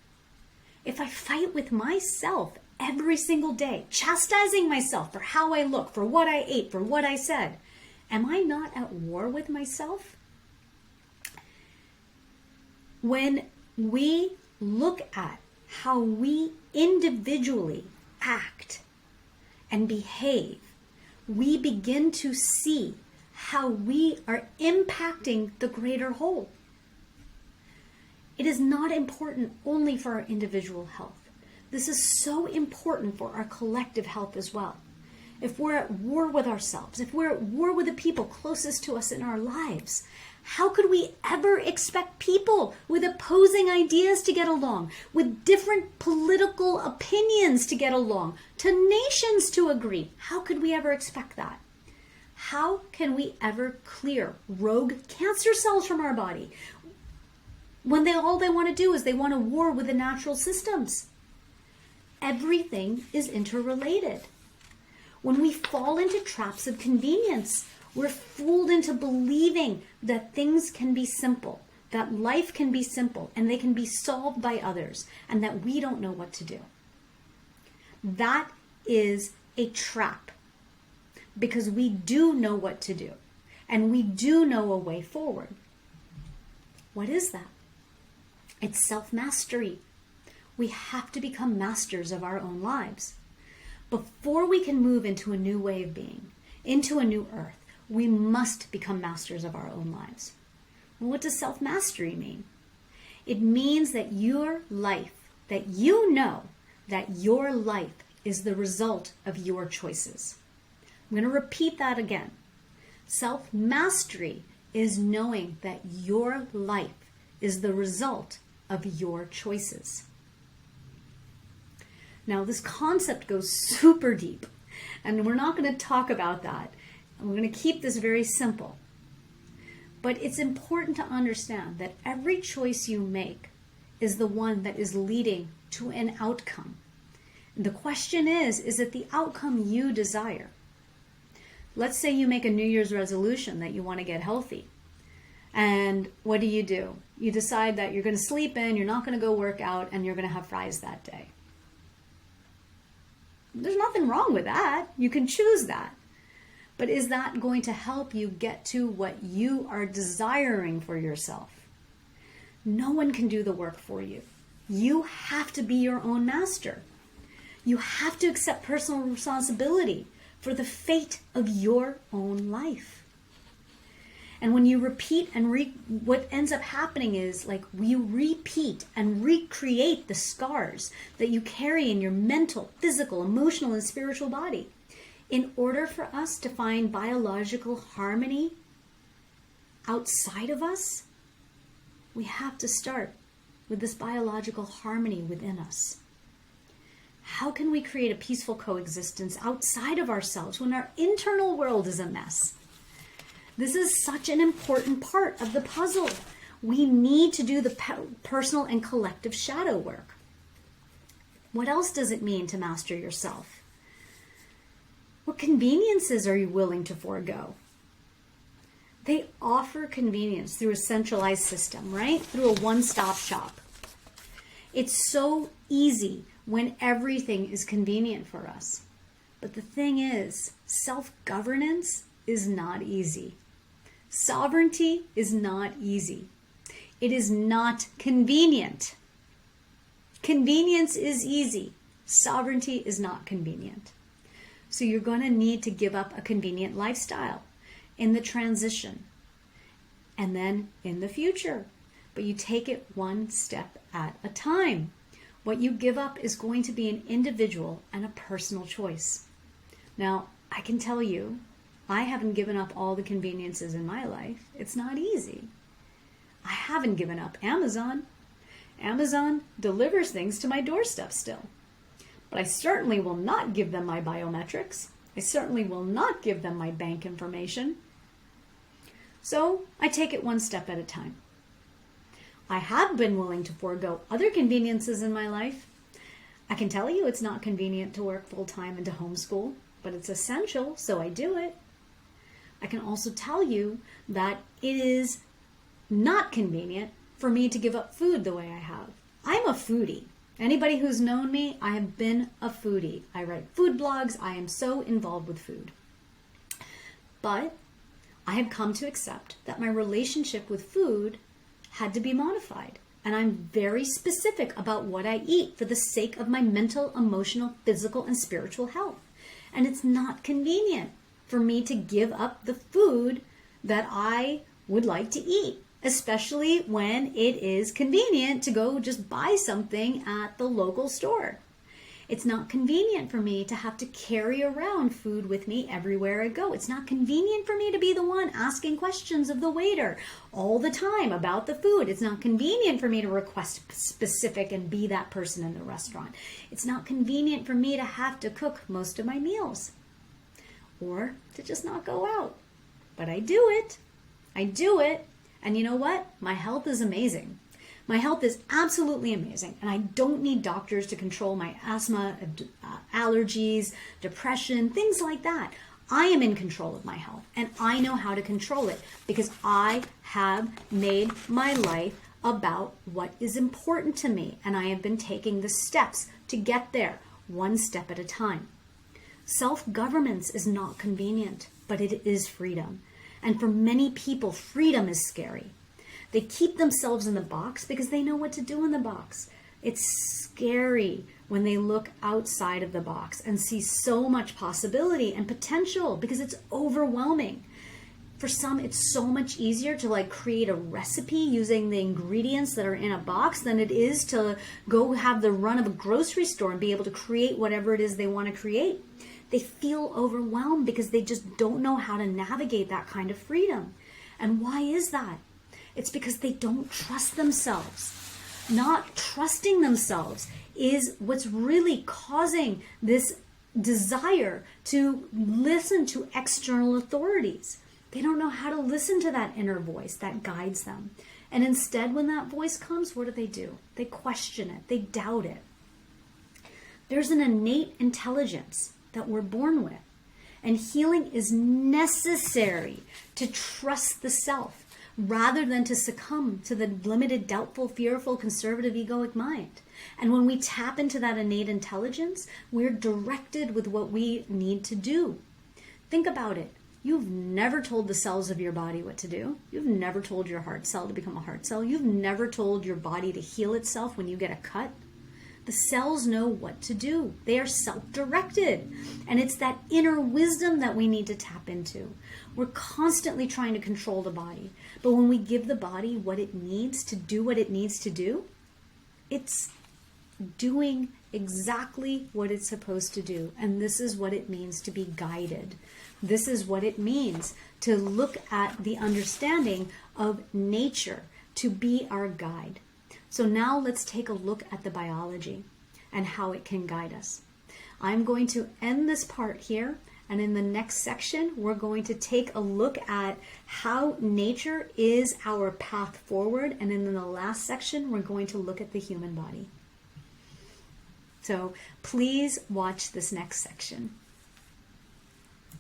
If I fight with myself every single day, chastising myself for how I look, for what I ate, for what I said, am I not at war with myself? When we look at how we individually act and behave, we begin to see how we are impacting the greater whole. It is not important only for our individual health. This is so important for our collective health as well. If we're at war with ourselves, if we're at war with the people closest to us in our lives, how could we ever expect people with opposing ideas to get along, with different political opinions to get along, to nations to agree? How could we ever expect that? How can we ever clear rogue cancer cells from our body when all they want to do is they want to war with the natural systems? Everything is interrelated. When we fall into traps of convenience, we're fooled into believing that things can be simple, that life can be simple, and they can be solved by others, and that we don't know what to do. That is a trap, because we do know what to do, and we do know a way forward. What is that? It's self-mastery. We have to become masters of our own lives. Before we can move into a new way of being, into a new earth, we must become masters of our own lives. Well, what does self-mastery mean? It means that your life, that you know that your life is the result of your choices. I'm going to repeat that again. Self-mastery is knowing that your life is the result of your choices. Now, this concept goes super deep, and we're not going to talk about that. We're going to keep this very simple. But it's important to understand that every choice you make is the one that is leading to an outcome. And the question is it the outcome you desire? Let's say you make a New Year's resolution that you want to get healthy. And what do? You decide that you're going to sleep in, you're not going to go work out, and you're going to have fries that day. There's nothing wrong with that. You can choose that. But is that going to help you get to what you are desiring for yourself? No one can do the work for you. You have to be your own master. You have to accept personal responsibility for the fate of your own life. And when you repeat and what ends up happening is like you repeat and recreate the scars that you carry in your mental, physical, emotional, and spiritual body. In order for us to find biological harmony outside of us, we have to start with this biological harmony within us. How can we create a peaceful coexistence outside of ourselves when our internal world is a mess? This is such an important part of the puzzle. We need to do the personal and collective shadow work. What else does it mean to master yourself? What conveniences are you willing to forego? They offer convenience through a centralized system, right? Through a one-stop shop. It's so easy when everything is convenient for us. But the thing is, self-governance is not easy. Sovereignty is not easy. It is not convenient. Convenience is easy. Sovereignty is not convenient. So you're going to need to give up a convenient lifestyle in the transition and then in the future. But you take it one step at a time. What you give up is going to be an individual and a personal choice. Now, I can tell you, I haven't given up all the conveniences in my life. It's not easy. I haven't given up Amazon. Amazon delivers things to my doorstep still. But I certainly will not give them my biometrics. I certainly will not give them my bank information. So I take it one step at a time. I have been willing to forego other conveniences in my life. I can tell you it's not convenient to work full-time and to homeschool, but it's essential, so I do it. I can also tell you that it is not convenient for me to give up food the way I have. I'm a foodie. Anybody who's known me, I have been a foodie. I write food blogs. I am so involved with food. But I have come to accept that my relationship with food had to be modified. And I'm very specific about what I eat for the sake of my mental, emotional, physical, and spiritual health. And it's not convenient for me to give up the food that I would like to eat, especially when it is convenient to go just buy something at the local store. It's not convenient for me to have to carry around food with me everywhere I go. It's not convenient for me to be the one asking questions of the waiter all the time about the food. It's not convenient for me to request specific and be that person in the restaurant. It's not convenient for me to have to cook most of my meals or to just not go out. But I do it. I do it. And you know what? My health is amazing. My health is absolutely amazing, and I don't need doctors to control my asthma, allergies, depression, things like that. I am in control of my health, and I know how to control it because I have made my life about what is important to me, and I have been taking the steps to get there, one step at a time. Self-governance is not convenient, but it is freedom. And for many people, freedom is scary. They keep themselves in the box because they know what to do in the box. It's scary when they look outside of the box and see so much possibility and potential because it's overwhelming. For some, it's so much easier to create a recipe using the ingredients that are in a box than it is to go have the run of a grocery store and be able to create whatever it is they want to create. They feel overwhelmed because they just don't know how to navigate that kind of freedom. And why is that? It's because they don't trust themselves. Not trusting themselves is what's really causing this desire to listen to external authorities. They don't know how to listen to that inner voice that guides them. And instead, when that voice comes, what do? They question it. They doubt it. There's an innate intelligence that we're born with. And healing is necessary to trust the self, rather than to succumb to the limited, doubtful, fearful, conservative, egoic mind. And when we tap into that innate intelligence, we're directed with what we need to do. Think about it. You've never told the cells of your body what to do. You've never told your heart cell to become a heart cell. You've never told your body to heal itself when you get a cut. The cells know what to do. They are self-directed. And it's that inner wisdom that we need to tap into. We're constantly trying to control the body. But when we give the body what it needs to do what it needs to do, it's doing exactly what it's supposed to do. And this is what it means to be guided. This is what it means to look at the understanding of nature to be our guide. So now let's take a look at the biology and how it can guide us. I'm going to end this part here, and in the next section, we're going to take a look at how nature is our path forward. And in the last section, we're going to look at the human body. So please watch this next section.